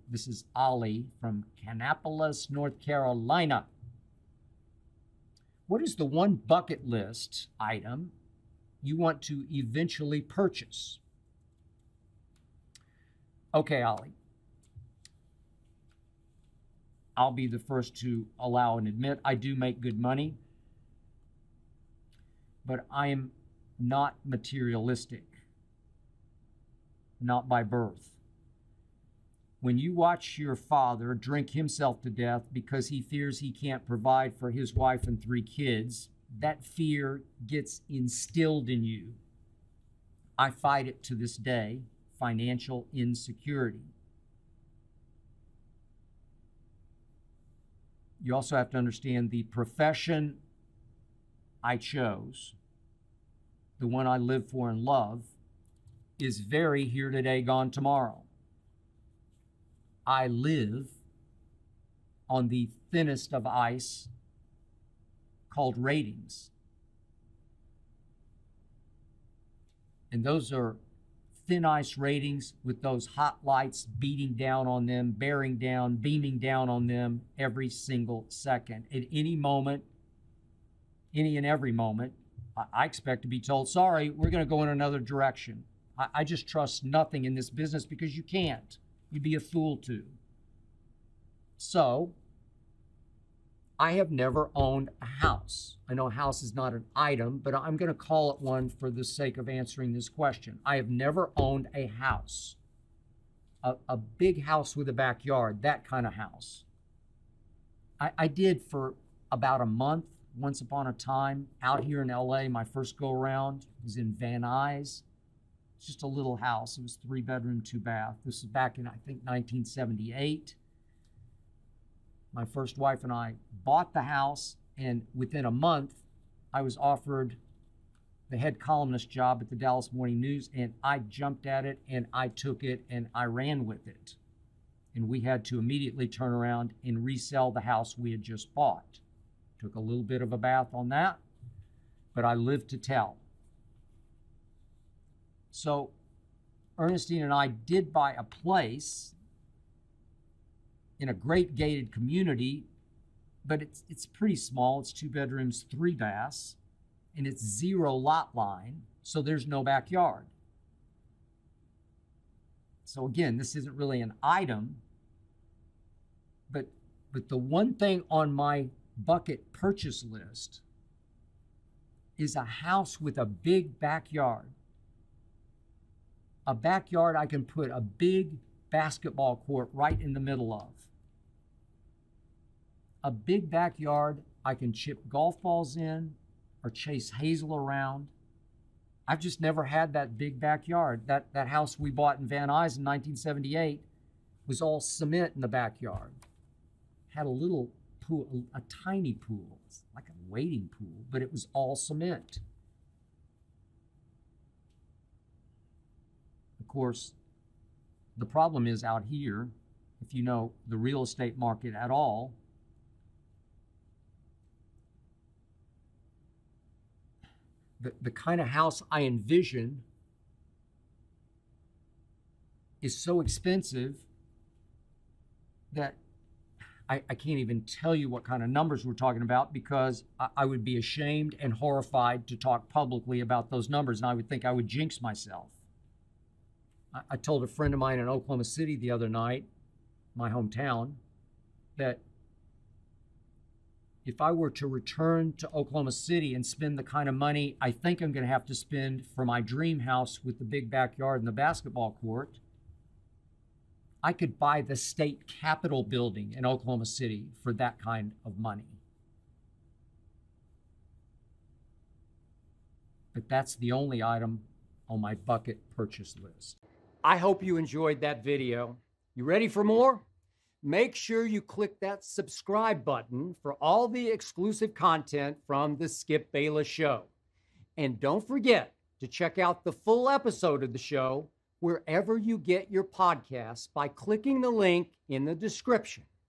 This is Ollie from Kannapolis, North Carolina. What is the one bucket list item you want to eventually purchase? Okay, Ollie. I'll be the first to allow and admit I do make good money, but I am not materialistic, not by birth. When you watch your father drink himself to death because he fears he can't provide for his wife and 3 kids, that fear gets instilled in you. I fight it to this day, financial insecurity. You also have to understand the profession I chose, the one I live for and love, is very here today, gone tomorrow. I live on the thinnest of ice called ratings. And those are thin ice ratings with those hot lights beating down on them, bearing down, beaming down on them every single second. At any moment, any and every moment, I expect to be told, sorry, we're going to go in another direction. I just trust nothing in this business because you can't. You'd be a fool to. So, I have never owned a house. I know a house is not an item, but I'm going to call it one for the sake of answering this question. I have never owned a house, a big house with a backyard, that kind of house. I did for about a month, once upon a time, out here in LA. My first go around was in Van Nuys. It's just a little house. It was 3 bedroom, 2 bath. This is back in, I think, 1978. My first wife and I bought the house, and within a month, I was offered the head columnist job at the Dallas Morning News, and I jumped at it, and I took it, and I ran with it. And we had to immediately turn around and resell the house we had just bought. Took a little bit of a bath on that, but I lived to tell. So Ernestine and I did buy a place in a great gated community, but it's pretty small. It's 2 bedrooms, 3 baths, and it's 0 lot line, so there's no backyard. So again, this isn't really an item, but the one thing on my bucket purchase list is a house with a big backyard. A backyard I can put a big basketball court right in the middle of. A big backyard I can chip golf balls in or chase hazel around. I've just never had that big backyard. That house we bought in Van Nuys in 1978 was all cement in the backyard. Had a little pool, a tiny pool. It's like a wading pool, but it was all cement. Of course, the problem is out here, if you know the real estate market at all, the kind of house I envision is so expensive that I can't even tell you what kind of numbers we're talking about, because I would be ashamed and horrified to talk publicly about those numbers, and I would think I would jinx myself. I told a friend of mine in Oklahoma City the other night, my hometown, that if I were to return to Oklahoma City and spend the kind of money I think I'm going to have to spend for my dream house with the big backyard and the basketball court, I could buy the state capitol building in Oklahoma City for that kind of money. But that's the only item on my bucket purchase list. I hope you enjoyed that video. You ready for more? Make sure you click that subscribe button for all the exclusive content from the Skip Bayless Show. And don't forget to check out the full episode of the show wherever you get your podcasts by clicking the link in the description.